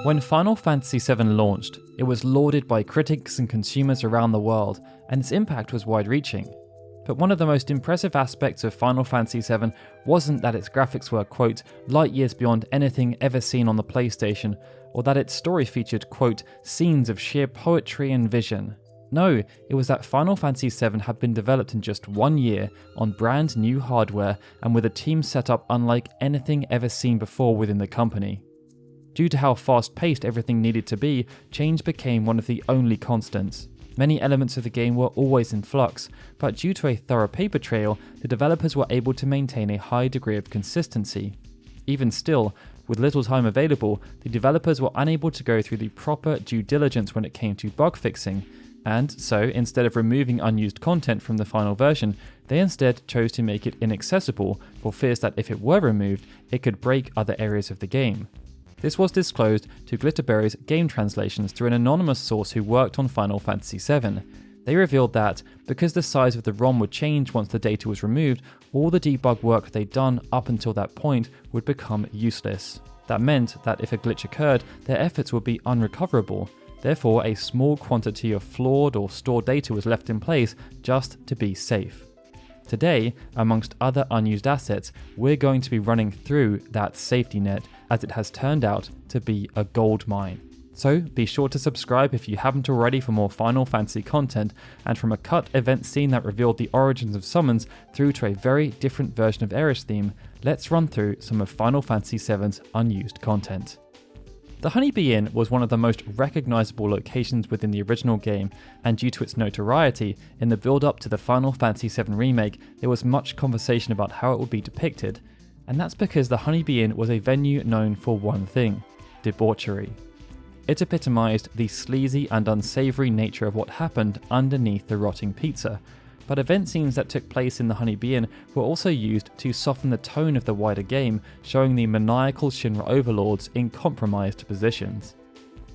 When Final Fantasy VII launched, it was lauded by critics and consumers around the world, and its impact was wide-reaching. But one of the most impressive aspects of Final Fantasy VII wasn't that its graphics were, quote, light years beyond anything ever seen on the PlayStation, or that its story featured, quote, scenes of sheer poetry and vision. No, it was that Final Fantasy VII had been developed in just 1 year on brand new hardware and with a team set up unlike anything ever seen before within the company. Due to how fast-paced everything needed to be, change became one of the only constants. Many elements of the game were always in flux, but due to a thorough paper trail, the developers were able to maintain a high degree of consistency. Even still, with little time available, the developers were unable to go through the proper due diligence when it came to bug fixing, and so instead of removing unused content from the final version, they instead chose to make it inaccessible for fears that if it were removed, it could break other areas of the game. This was disclosed to Glitterberry's game translations through an anonymous source who worked on Final Fantasy VII. They revealed that, because the size of the ROM would change once the data was removed, all the debug work they'd done up until that point would become useless. That meant that if a glitch occurred, their efforts would be unrecoverable. Therefore, a small quantity of flawed or stored data was left in place just to be safe. Today, amongst other unused assets, we're going to be running through that safety net, as it has turned out to be a gold mine. So be sure to subscribe if you haven't already for more Final Fantasy content, and from a cut event scene that revealed the origins of summons through to a very different version of Aerith's theme, let's run through some of Final Fantasy VII's unused content. The Honeybee Inn was one of the most recognisable locations within the original game, and due to its notoriety, in the build-up to the Final Fantasy VII Remake, there was much conversation about how it would be depicted, and that's because the Honeybee Inn was a venue known for one thing: debauchery. It epitomised the sleazy and unsavoury nature of what happened underneath the rotting pizza, but event scenes that took place in the Honeybee Inn were also used to soften the tone of the wider game, showing the maniacal Shinra overlords in compromised positions.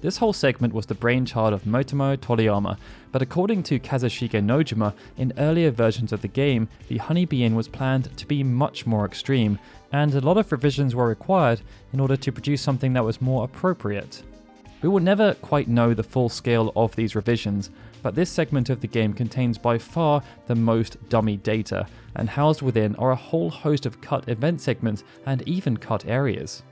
This whole segment was the brainchild of Motomo Toriyama, but according to Kazushige Nojima, in earlier versions of the game, the Honeybee Inn was planned to be much more extreme, and a lot of revisions were required in order to produce something that was more appropriate. We will never quite know the full scale of these revisions, but this segment of the game contains by far the most dummy data, and housed within are a whole host of cut event segments and even cut areas.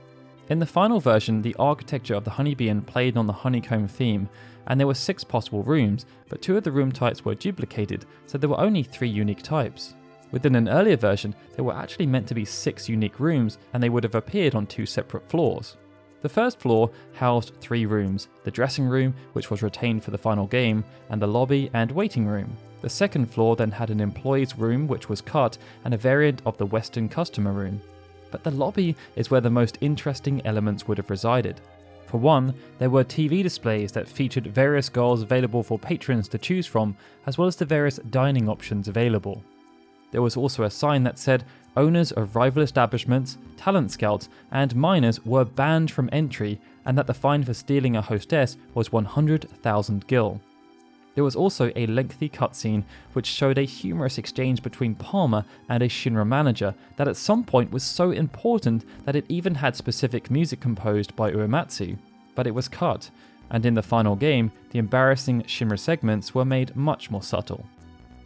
In the final version, the architecture of the Honeybee Inn played on the honeycomb theme, and there were 6 possible rooms, but 2 of the room types were duplicated, so there were only 3 unique types. Within an earlier version, there were actually meant to be 6 unique rooms, and they would have appeared on 2 separate floors. The first floor housed 3 rooms: the dressing room, which was retained for the final game, and the lobby and waiting room. The second floor then had an employee's room, which was cut, and a variant of the Western customer room. But the lobby is where the most interesting elements would have resided. For one, there were TV displays that featured various goals available for patrons to choose from, as well as the various dining options available. There was also a sign that said owners of rival establishments, talent scouts, and minors were banned from entry, and that the fine for stealing a hostess was 100,000 gil. There was also a lengthy cutscene which showed a humorous exchange between Palmer and a Shinra manager that at some point was so important that it even had specific music composed by Uematsu, but it was cut, and in the final game, the embarrassing Shinra segments were made much more subtle.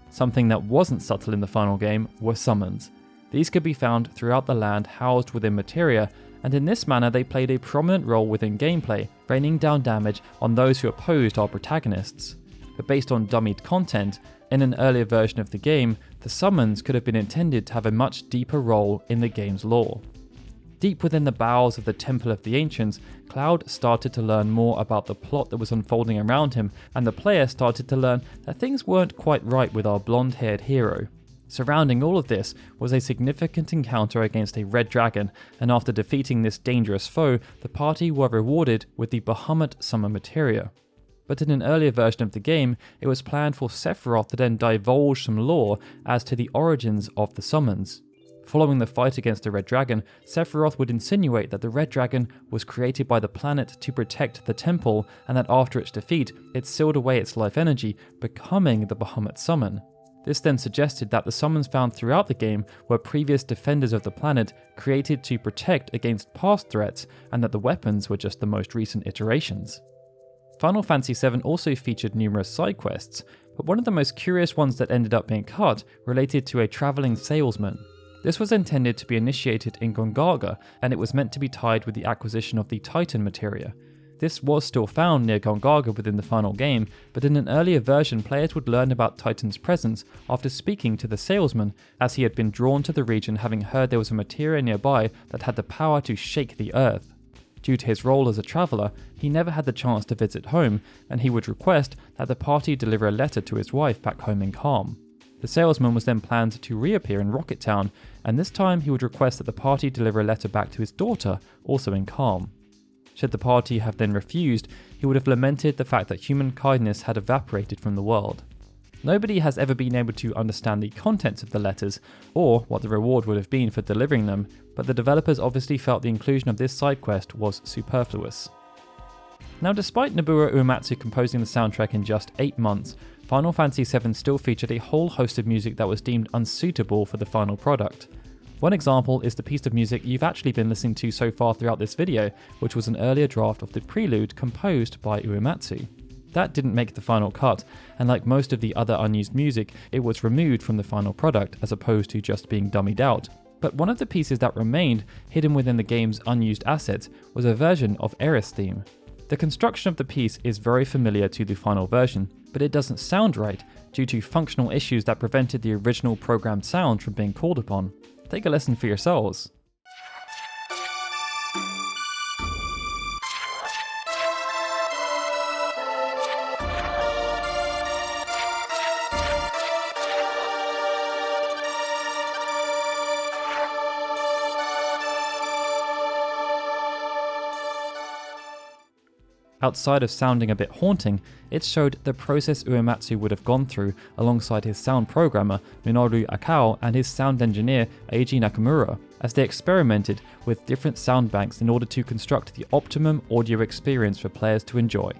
Something that wasn't subtle in the final game were summons. These could be found throughout the land housed within materia, and in this manner they played a prominent role within gameplay, raining down damage on those who opposed our protagonists. But based on dummied content, in an earlier version of the game, the summons could have been intended to have a much deeper role in the game's lore. Deep within the bowels of the Temple of the Ancients, Cloud started to learn more about the plot that was unfolding around him, and the player started to learn that things weren't quite right with our blonde-haired hero. Surrounding all of this was a significant encounter against a red dragon, and after defeating this dangerous foe, the party were rewarded with the Bahamut summon materia. But in an earlier version of the game, it was planned for Sephiroth to then divulge some lore as to the origins of the summons. Following the fight against the Red Dragon, Sephiroth would insinuate that the Red Dragon was created by the planet to protect the temple, and that after its defeat, it sealed away its life energy, becoming the Bahamut summon. This then suggested that the summons found throughout the game were previous defenders of the planet created to protect against past threats, and that the weapons were just the most recent iterations. Final Fantasy VII also featured numerous side quests, but one of the most curious ones that ended up being cut related to a travelling salesman. This was intended to be initiated in Gongaga, and it was meant to be tied with the acquisition of the Titan materia. This was still found near Gongaga within the final game, but in an earlier version players would learn about Titan's presence after speaking to the salesman, as he had been drawn to the region having heard there was a materia nearby that had the power to shake the earth. Due to his role as a traveller, he never had the chance to visit home, and he would request that the party deliver a letter to his wife back home in Calm. The salesman was then planned to reappear in Rocket Town, and this time he would request that the party deliver a letter back to his daughter, also in Calm. Should the party have then refused, he would have lamented the fact that human kindness had evaporated from the world. Nobody has ever been able to understand the contents of the letters, or what the reward would have been for delivering them, but the developers obviously felt the inclusion of this side quest was superfluous. Now, despite Nobuo Uematsu composing the soundtrack in just 8 months, Final Fantasy VII still featured a whole host of music that was deemed unsuitable for the final product. One example is the piece of music you've actually been listening to so far throughout this video, which was an earlier draft of the prelude composed by Uematsu. That didn't make the final cut, and like most of the other unused music, it was removed from the final product as opposed to just being dummied out. But one of the pieces that remained, hidden within the game's unused assets, was a version of Aerith's theme. The construction of the piece is very familiar to the final version, but it doesn't sound right due to functional issues that prevented the original programmed sound from being called upon. Take a listen for yourselves. Outside of sounding a bit haunting, it showed the process Uematsu would have gone through alongside his sound programmer Minoru Akao and his sound engineer Eiji Nakamura, as they experimented with different sound banks in order to construct the optimum audio experience for players to enjoy.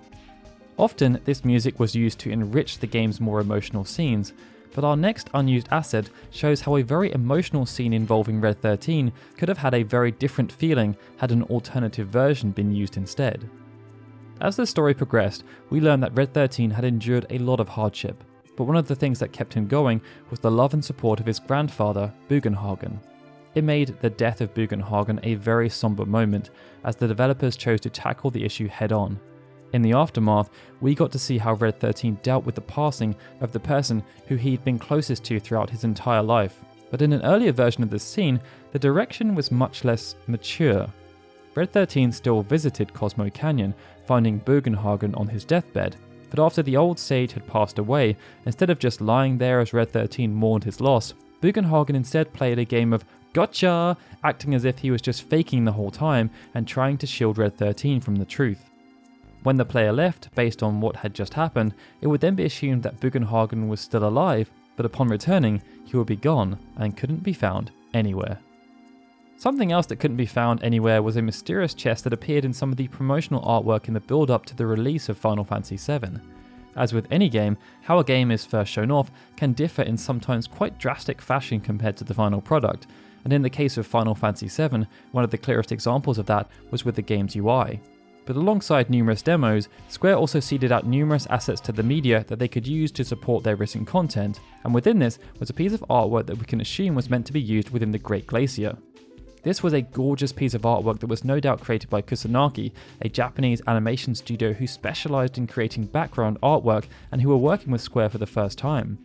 Often, this music was used to enrich the game's more emotional scenes, but our next unused asset shows how a very emotional scene involving Red 13 could have had a very different feeling had an alternative version been used instead. As the story progressed, we learned that Red 13 had endured a lot of hardship, but one of the things that kept him going was the love and support of his grandfather, Bugenhagen. It made the death of Bugenhagen a very somber moment, as the developers chose to tackle the issue head-on. In the aftermath, we got to see how Red 13 dealt with the passing of the person who he'd been closest to throughout his entire life, but in an earlier version of this scene, the direction was much less mature. Red 13 still visited Cosmo Canyon, finding Bugenhagen on his deathbed, but after the old sage had passed away, instead of just lying there as Red 13 mourned his loss, Bugenhagen instead played a game of gotcha, acting as if he was just faking the whole time and trying to shield Red 13 from the truth. When the player left, based on what had just happened, it would then be assumed that Bugenhagen was still alive, but upon returning, he would be gone and couldn't be found anywhere. Something else that couldn't be found anywhere was a mysterious chest that appeared in some of the promotional artwork in the build-up to the release of Final Fantasy VII. As with any game, how a game is first shown off can differ in sometimes quite drastic fashion compared to the final product, and in the case of Final Fantasy VII, one of the clearest examples of that was with the game's UI. But alongside numerous demos, Square also seeded out numerous assets to the media that they could use to support their written content, and within this was a piece of artwork that we can assume was meant to be used within the Great Glacier. This was a gorgeous piece of artwork that was no doubt created by Kusanagi, a Japanese animation studio who specialised in creating background artwork and who were working with Square for the first time.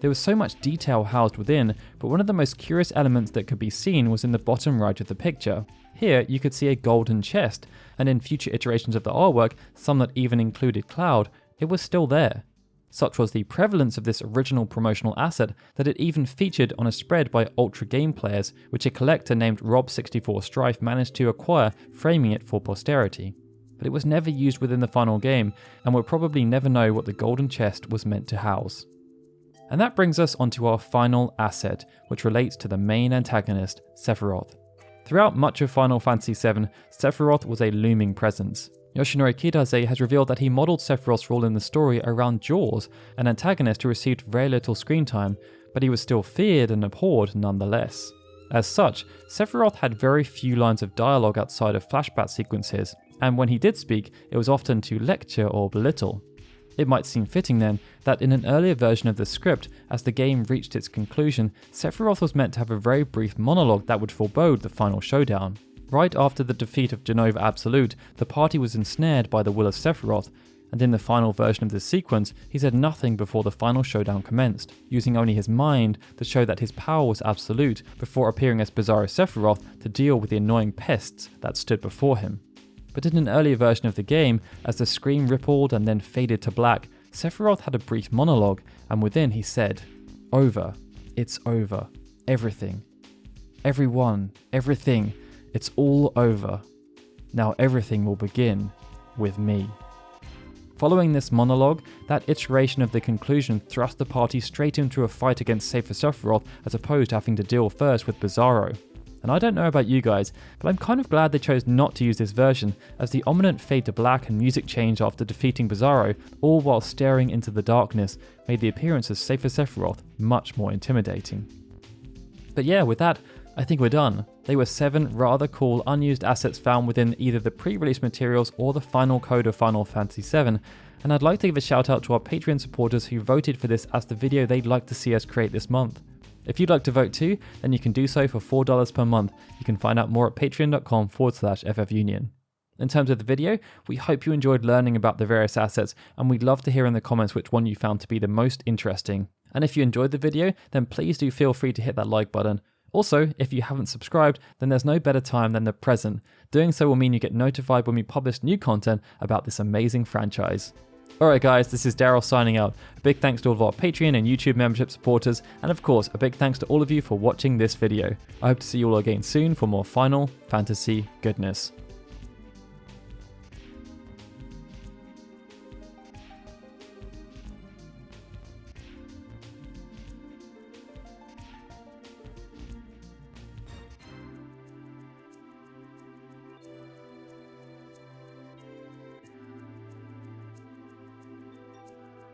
There was so much detail housed within, but one of the most curious elements that could be seen was in the bottom right of the picture. Here you could see a golden chest, and in future iterations of the artwork, some that even included Cloud, it was still there. Such was the prevalence of this original promotional asset that it even featured on a spread by Ultra Game players, which a collector named Rob64Strife managed to acquire, framing it for posterity. But it was never used within the final game, and we'll probably never know what the golden chest was meant to house. And that brings us onto our final asset, which relates to the main antagonist, Sephiroth. Throughout much of Final Fantasy VII, Sephiroth was a looming presence. Yoshinori Kitase has revealed that he modelled Sephiroth's role in the story around Jaws, an antagonist who received very little screen time, but he was still feared and abhorred nonetheless. As such, Sephiroth had very few lines of dialogue outside of flashback sequences, and when he did speak, it was often to lecture or belittle. It might seem fitting then that in an earlier version of the script, as the game reached its conclusion, Sephiroth was meant to have a very brief monologue that would forebode the final showdown. Right after the defeat of Genova Absolute, the party was ensnared by the will of Sephiroth, and in the final version of this sequence, he said nothing before the final showdown commenced, using only his mind to show that his power was absolute before appearing as Bizarro Sephiroth to deal with the annoying pests that stood before him. But in an earlier version of the game, as the screen rippled and then faded to black, Sephiroth had a brief monologue, and within he said, "Over. It's over. Everything. Everyone. Everything. It's all over. Now everything will begin with me." Following this monologue, that iteration of the conclusion thrust the party straight into a fight against Safer Sephiroth as opposed to having to deal first with Bizarro. And I don't know about you guys, but I'm kind of glad they chose not to use this version, as the ominous fade to black and music change after defeating Bizarro, all while staring into the darkness, made the appearance of Safer Sephiroth much more intimidating. But yeah, with that, I think we're done. They were 7 rather cool unused assets found within either the pre-release materials or the final code of Final Fantasy VII, and I'd like to give a shout out to our Patreon supporters who voted for this as the video they'd like to see us create this month. If you'd like to vote too, then you can do so for $4 per month. You can find out more at patreon.com/FFunion. In terms of the video, we hope you enjoyed learning about the various assets, and we'd love to hear in the comments which one you found to be the most interesting. And if you enjoyed the video, then please do feel free to hit that like button. Also, if you haven't subscribed, then there's no better time than the present. Doing so will mean you get notified when we publish new content about this amazing franchise. Alright guys, this is Daryl signing out. A big thanks to all of our Patreon and YouTube membership supporters, and of course, a big thanks to all of you for watching this video. I hope to see you all again soon for more Final Fantasy goodness.